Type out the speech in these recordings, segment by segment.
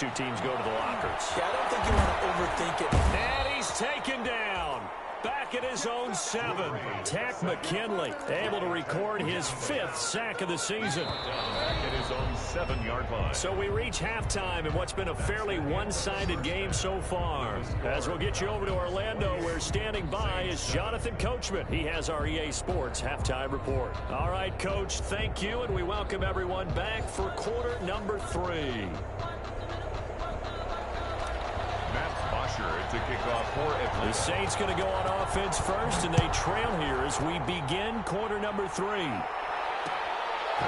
two teams go to the lockers. Yeah, I don't think you want to overthink it. And he's taken down. Back at his own 7. Tack McKinley able to record his 5th sack of the season. Back at his own 7-yard line. So we reach halftime in what's been a fairly one-sided game so far. As we'll get you over to Orlando, where standing by is Jonathan Coachman. He has our EA Sports halftime report. All right, Coach, thank you, and we welcome everyone back for quarter number 3. To kick off for Atlanta. The Saints going to go on offense first, and they trail here as we begin quarter number 3.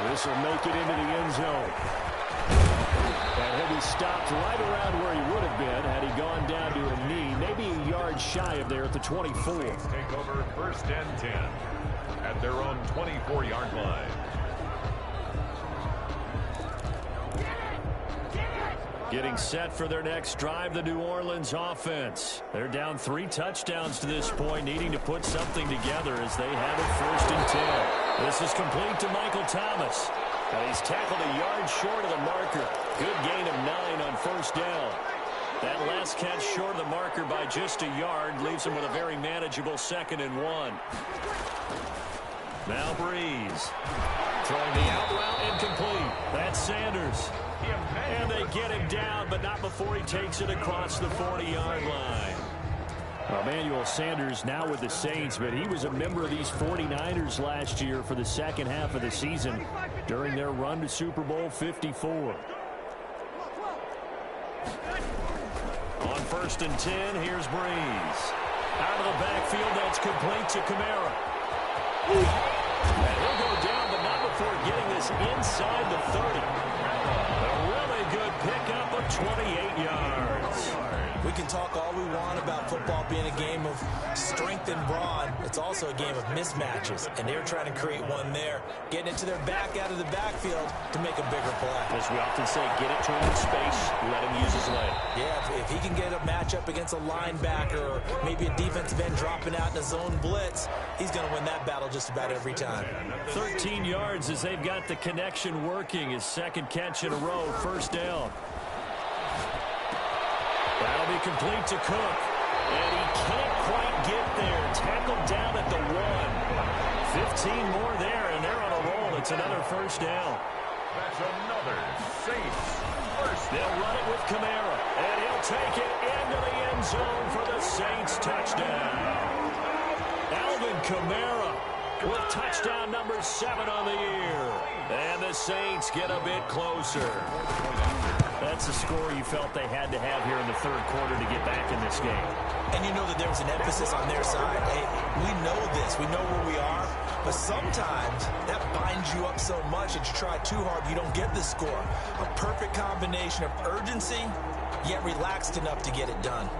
This will make it into the end zone. And he'll be stopped right around where he would have been had he gone down to a knee, maybe a yard shy of there at the 24. Saints take over 1st and 10 at their own 24-yard line. Getting set for their next drive, the New Orleans offense. They're down 3 touchdowns to this point, needing to put something together as they have it 1st and 10. This is complete to Michael Thomas. He's tackled a yard short of the marker. Good gain of 9 on 1st down. That last catch short of the marker by just a yard leaves him with a very manageable 2nd and 1. Now Breeze. Throwing the out route incomplete. That's Sanders. And they get him down, but not before he takes it across the 40-yard line. Emmanuel Sanders now with the Saints, but he was a member of these 49ers last year for the second half of the season during their run to Super Bowl 54. On 1st and 10, here's Breeze. Out of the backfield, that's complete to Kamara. And he'll go down, but not before getting this inside the 30. A really good pickup of 28 yards. We can talk all we want about football being a game of strength and brawn. It's also a game of mismatches, and they're trying to create one there, getting it to their back out of the backfield to make a bigger play. As we often say, get it to him in space, let him use his leg. Yeah, if he can get a matchup against a linebacker or maybe a defensive end dropping out in a zone blitz, he's going to win that battle just about every time. 13 yards as they've got the connection working. His 2nd catch in a row, 1st down. That'll be complete to Cook. And he can't quite get there. Tackled down at the 1. 15 more there, and they're on a roll. It's another 1st down. That's another Saints 1st. They'll run it with Kamara. And he'll take it into the end zone for the Saints touchdown. Alvin Kamara with touchdown number 7 on the year. And the Saints get a bit closer. That's a score you felt they had to have here in the 3rd quarter to get back in this game. And you know that there was an emphasis on their side. Hey, we know this. We know where we are. But sometimes that binds you up so much that you try too hard, you don't get the score. A perfect combination of urgency, yet relaxed enough to get it done.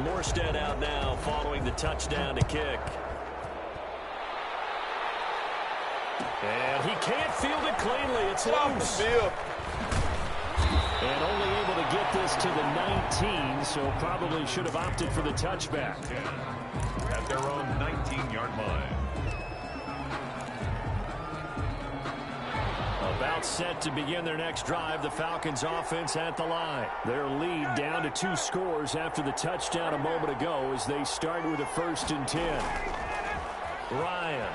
Morstead out now following the touchdown to kick. And he can't field it cleanly. It's loose. And only able to get this to the 19, so probably should have opted for the touchback. At their own 19-yard line. About set to begin their next drive, the Falcons offense at the line. Their lead down to 2 scores after the touchdown a moment ago as they start with a 1st and 10. Ryan.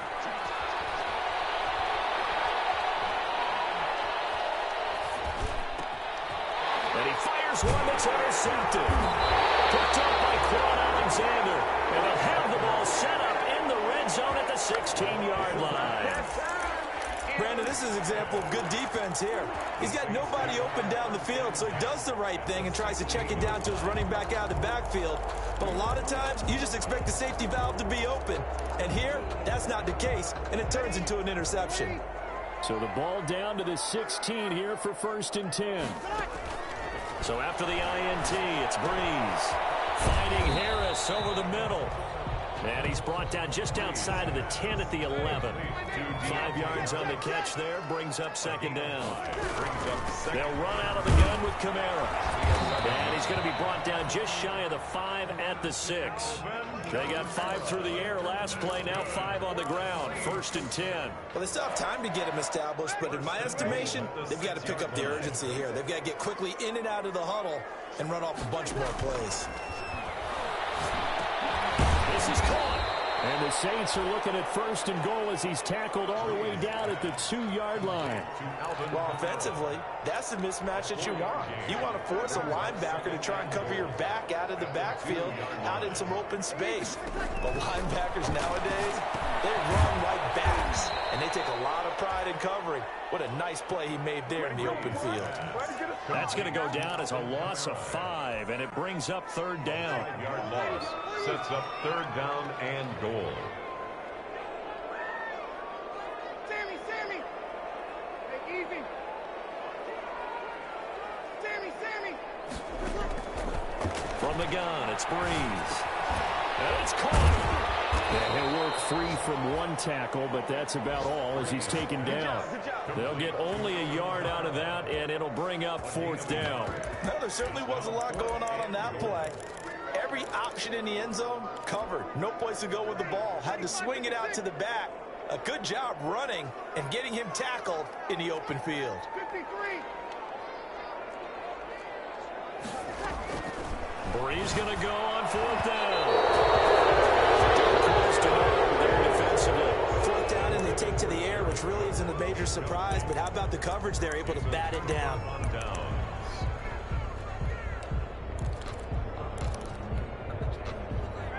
And he fires one that's intercepted. Picked up by Quan Alexander. And they'll have the ball set up in the red zone at the 16-yard line. Brandon, this is an example of good defense here. He's got nobody open down the field, so he does the right thing and tries to check it down to his running back out of the backfield. But a lot of times, you just expect the safety valve to be open. And here, that's not the case, and it turns into an interception. So the ball down to the 16 here for 1st and 10. So after the INT, it's Breeze. Finding Harris over the middle. And he's brought down just outside of the 10 at the 11. 5 yards on the catch there, brings up second down. They'll run out of the gun with Kamara. And he's going to be brought down just shy of the 5 at the 6. They got 5 through the air last play, now 5 on the ground. 1st and 10. Well, they still have time to get him established, but in my estimation, they've got to pick up the urgency here. They've got to get quickly in and out of the huddle and run off a bunch more plays. This is caught. And the Saints are looking at 1st and goal as he's tackled all the way down at the 2-yard line. Well, offensively, that's the mismatch that you want. You want to force a linebacker to try and cover your back out of the backfield, out in some open space. But linebackers nowadays, they run like backs, and they take a lot of pride in covering. What a nice play he made there in the open field. That's going to go down as a loss of 5, and it brings up 3rd down. 5-yard loss sets up 3rd down and goal. Sammy! Hey, easy! Sammy! From the gun, it's Breeze. And it's caught. And he'll work free from 1 tackle, but that's about all as he's taken down. They'll get only a yard out of that, and it'll bring up 4th down. No, there certainly was a lot going on that play. Every option in the end zone covered. No place to go with the ball. Had to swing it out to the back. A good job running and getting him tackled in the open field. 53! Breeze going to go on 4th down. Close to home there defensively. 4th down and they take to the air, which really isn't a major surprise, but how about the coverage there, able to bat it down?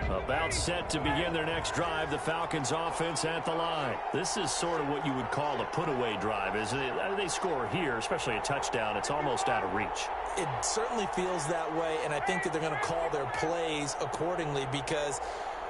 About set to begin their next drive, the Falcons offense at the line. This is sort of what you would call a put-away drive, isn't it? They score here, especially a touchdown. It's almost out of reach. It certainly feels that way, and I think that they're going to call their plays accordingly because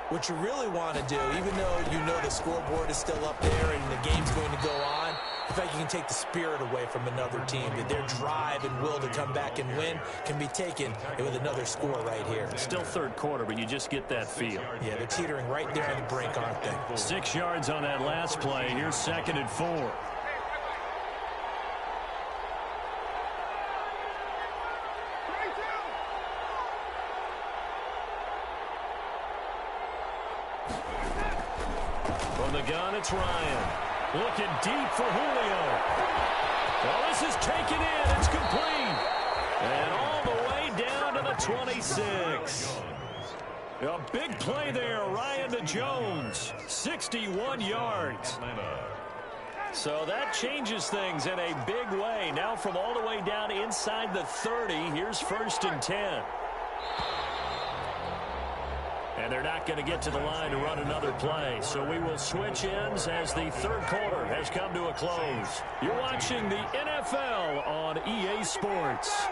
what you really want to do, even though you know the scoreboard is still up there and the game's going to go on, in fact, you can take the spirit away from another team, that their drive and will to come back and win can be taken with another score right here. Still 3rd quarter, but you just get that feel. Yeah, they're teetering right there on the brink, aren't they? 6 yards on that last play. Here's 2nd and 4. From the gun, it's Ryan. Looking deep for Julio. Well, this is taken in. It's complete. And all the way down to the 26. A big play there. Ryan to Jones. 61 yards. So that changes things in a big way. Now from all the way down inside the 30, here's 1st and 10. And they're not going to get to the line to run another play. So we will switch ends as the 3rd quarter has come to a close. You're watching the NFL on EA Sports.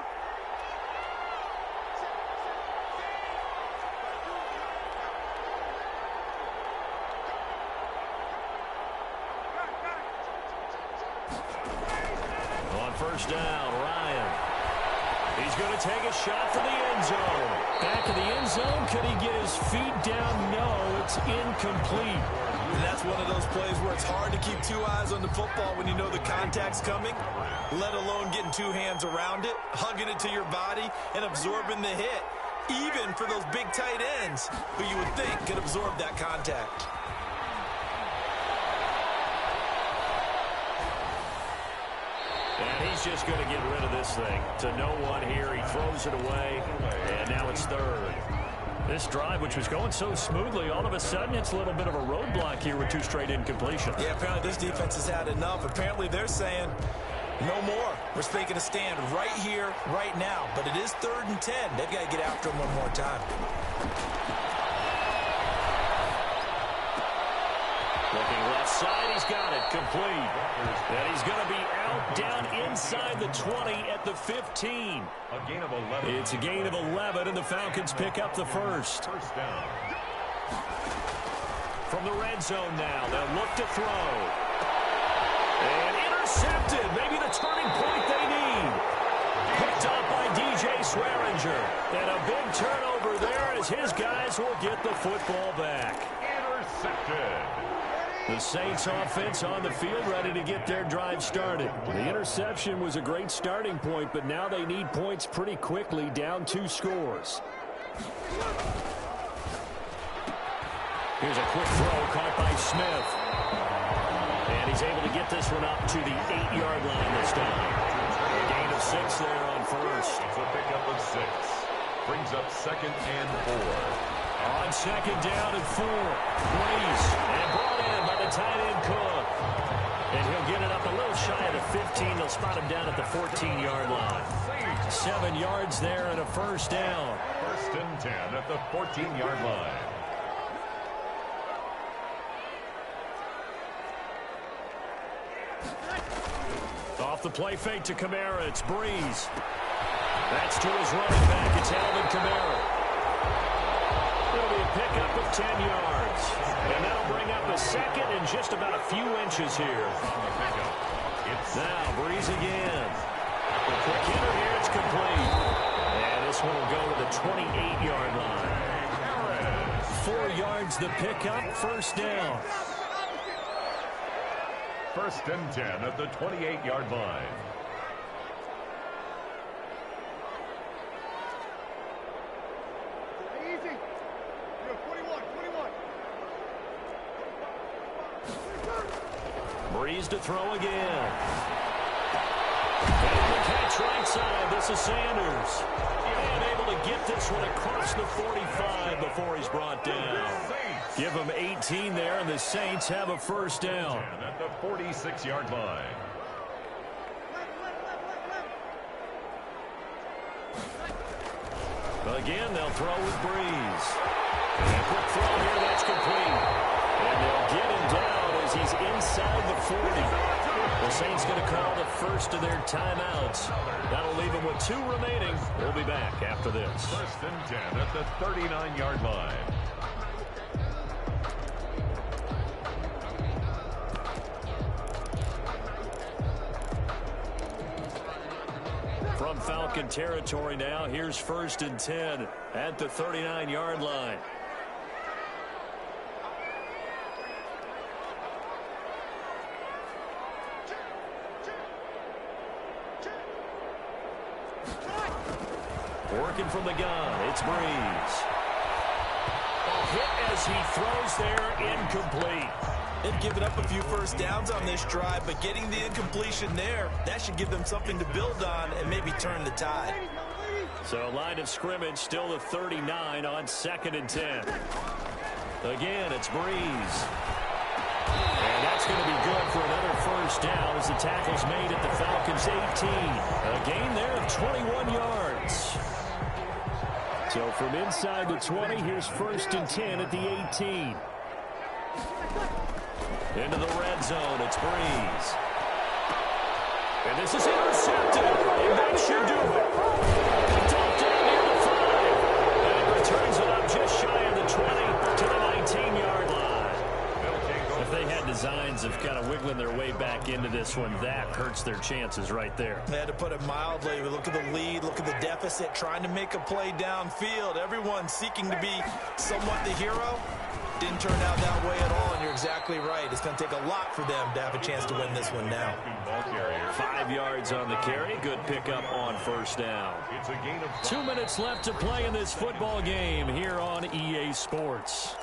On 1st down, Ryan. He's going to take a shot for the end zone. Back in the end zone, could he get his feet down? No, it's incomplete. And that's one of those plays where it's hard to keep 2 eyes on the football when you know the contact's coming, let alone getting 2 hands around it, hugging it to your body, and absorbing the hit, even for those big tight ends who you would think could absorb that contact. And he's just going to get rid of this thing to no one here. He throws it away, and now it's 3rd. This drive, which was going so smoothly, all of a sudden it's a little bit of a roadblock here with 2 straight incompletions. Yeah, apparently this defense has had enough. Apparently they're saying no more. We're making a stand right here, right now. But it is 3rd and 10. They've got to get after him one more time. Looking left side, he's got it, complete. And he's going to be out down inside the 20 at the 15. A gain of 11. It's a gain of 11, and the Falcons pick up the 1st. 1st down. From the red zone now, they'll look to throw. And intercepted, maybe the turning point they need. Picked up by DJ Swearinger. And a big turnover there as his guys will get the football back. intercepted. The Saints offense on the field ready to get their drive started. The interception was a great starting point, but now they need points pretty quickly, down 2 scores. Here's a quick throw caught by Smith. And he's able to get this one up to the 8-yard line this time. A gain of 6 there on first. It's a pickup of 6. Brings up 2nd and 4. On 2nd down and 4. Breeze. And brought in by the tight end Cook. And he'll get it up a little shy of the 15. They'll spot him down at the 14-yard line. 7 yards there and a first down. 1st and 10 at the 14-yard line. Off the play fake to Kamara. It's Breeze. That's to his running back. It's Alvin Kamara. It'll be a pickup of 10 yards. And that'll bring up a 2nd and just about a few inches here. Now, Breeze again. A quick hitter here. It's complete. And this one will go to the 28-yard line. 4 yards the pickup. First down. 1st and 10 at the 28-yard line. Easy. 21. Breeze to throw again. And the catch right side. This is Sanders. And able to get this one across the 45 before he's brought down. Give him 18 there, and the Saints have a first down. At the 46-yard line. Again, they'll throw with Breeze. And a quick throw here, that's complete. And they'll get him down as he's inside the 40. The Saints going to call the first of their timeouts. That'll leave them with 2 remaining. We'll be back after this. 1st and 10 at the 39-yard line. From Falcon territory now, here's 1st and 10 at the 39-yard line. Working from the gun, it's Breeze. A hit as he throws there, incomplete. They've given up a few first downs on this drive, but getting the incompletion there, that should give them something to build on and maybe turn the tide. So line of scrimmage still the 39 on 2nd and 10. Again, it's Breeze. And that's going to be good for another first down as the tackle's made at the Falcons' 18. A gain there of 21 yards. So from inside the 20, here's 1st and 10 at the 18. Into the red zone, it's Breeze. And this is intercepted. And that should do it. Dumped down near the 5. And it returns it up just shy of the 20 to the 19-yard line. If they had designs of kind of wiggling their way back into this one, that hurts their chances right there. They had to put it mildly. Look at the lead, look at the deficit, trying to make a play downfield. Everyone seeking to be somewhat the hero. Didn't turn out that way at all, and you're exactly right. It's going to take a lot for them to have a chance to win this one now. 5 yards on the carry. Good pickup on first down. 2 minutes left to play in this football game here on EA Sports.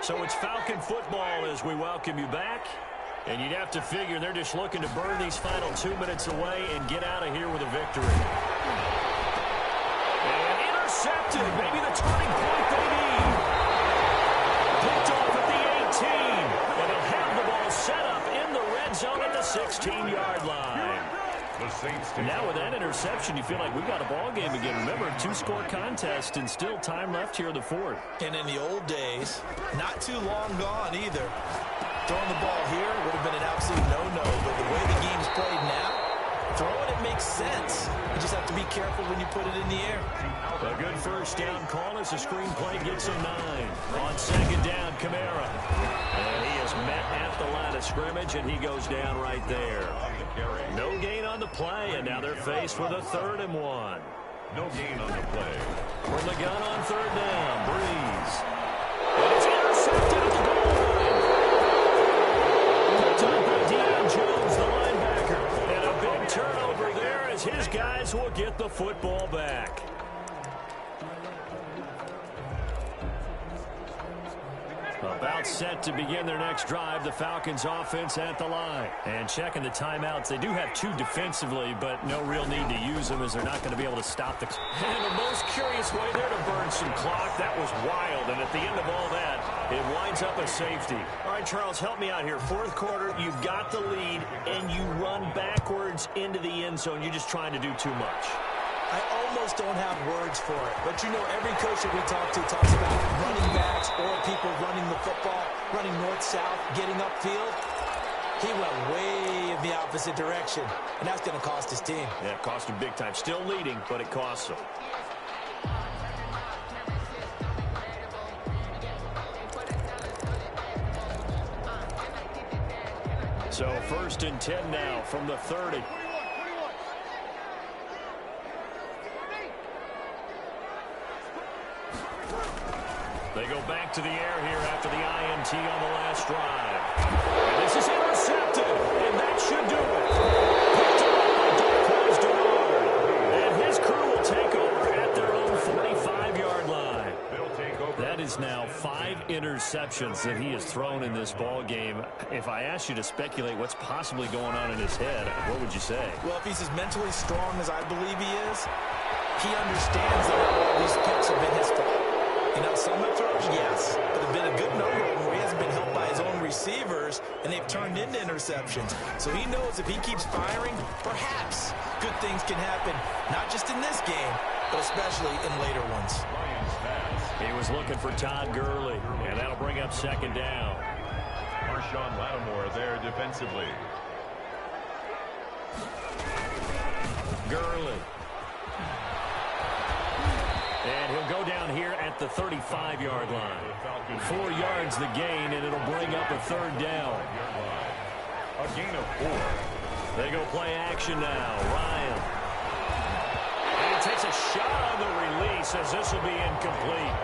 So it's Falcon football as we welcome you back. And you'd have to figure they're just looking to burn these final 2 minutes away and get out of here with a victory. And intercepted. Maybe the turning point they need. Picked off at the 18. And they'll have the ball set up in the red zone at the 16-yard line. Now with that interception, you feel like we got a ball game again. Remember, a 2-score contest and still time left here in the 4th. And in the old days, not too long gone either. Throwing the ball here would have been an absolute no-no, but the way the game's played now, throwing it makes sense. You just have to be careful when you put it in the air. A good first down call as the screen play gets him 9. On 2nd down, Kamara. And he is met at the line of scrimmage, and he goes down right there. No gain on the play, and now they're faced with a 3rd and 1. No gain on the play. From the gun on third down, Breeze. And it's intercepted at the goal line. Picked up by Deion Jones, the linebacker. And a big turnover there as his guys will get the football back. About set to begin their next drive, the Falcons offense at the line. And checking the timeouts, they do have 2 defensively, but no real need to use them as they're not going to be able to stop the clock. And the most curious way there to burn some clock, that was wild. And at the end of all that, it winds up a safety. All right, Charles, help me out here. Fourth quarter, you've got the lead, and you run backwards into the end zone. You're just trying to do too much. I almost don't have words for it. But, you know, every coach that we talk to talks about running backs or people running the football, running north-south, getting upfield. He went way in the opposite direction, and that's going to cost his team. Yeah, it cost him big time. Still leading, but it costs him. So 1st and 10 now from the 30. They go back to the air here after the INT on the last drive. And this is intercepted, and that should do it. Picked up by Denard. And his crew will take over at their own 45-yard line. That is now 5 interceptions that he has thrown in this ball game. If I asked you to speculate what's possibly going on in his head, what would you say? Well, if he's as mentally strong as I believe he is, he understands that all these picks have been his fault. You know, some have thrown, yes, but there have been a good number of them where he hasn't been helped by his own receivers, and they've turned into interceptions. So he knows if he keeps firing, perhaps good things can happen, not just in this game, but especially in later ones. He was looking for Todd Gurley, and that'll bring up 2nd down. Marshawn Lattimore there defensively. Gurley. And he'll go down here at the 35-yard line. 4 yards the gain, and it'll bring up a 3rd down. A gain of 4. They go play action now. Ryan. And he takes a shot on the release as this will be incomplete.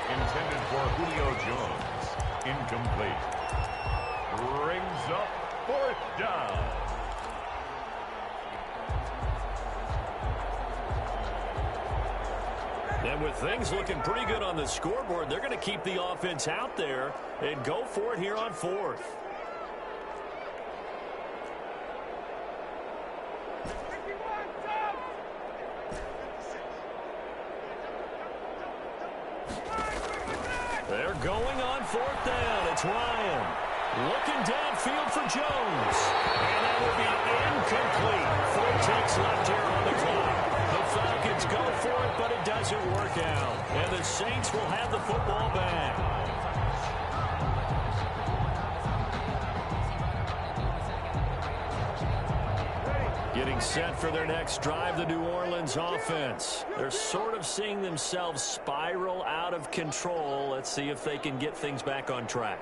Intended for Julio Jones. Incomplete. Brings up 4th down. And with things looking pretty good on the scoreboard, they're going to keep the offense out there and go for it here on 4th. They're going on 4th down. It's Ryan looking downfield for Jones. And that will be incomplete. 4 ticks left here on the clock. The Falcons go for it, but it doesn't work out. And the Saints will have the football back. Getting set for their next drive, the New Orleans offense. They're sort of seeing themselves spiral out of control. Let's see if they can get things back on track.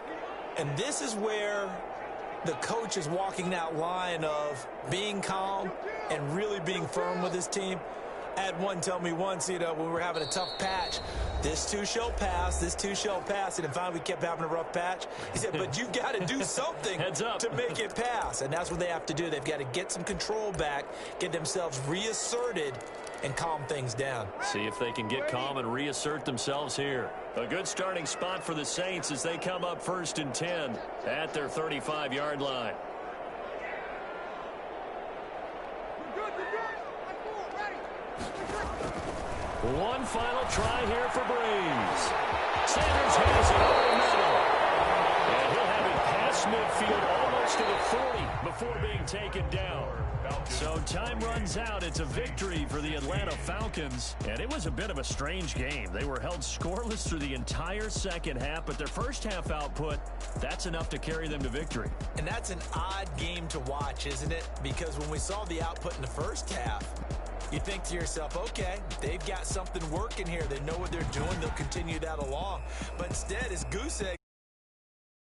And this is where the coach is walking that line of being calm and really being firm with his team. I had one tell me once, you know, when we were having a tough patch, this too shall pass, this too shall pass. And finally we kept having a rough patch. He said, but you've got to do something to make it pass. And that's what they have to do. They've got to get some control back, get themselves reasserted, and calm things down. See if they can get calm and reassert themselves here. A good starting spot for the Saints as they come up 1st and 10 at their 35-yard line. One final try here for Breeze. Sanders has it over the middle. And he'll have it past midfield almost to the 40 before being taken down. So time runs out. It's a victory for the Atlanta Falcons. And it was a bit of a strange game. They were held scoreless through the entire second half, but their first half output, that's enough to carry them to victory. And that's an odd game to watch, isn't it? Because when we saw the output in the first half, you think to yourself, okay, they've got something working here. They know what they're doing. They'll continue that along. But instead, as Goose Egg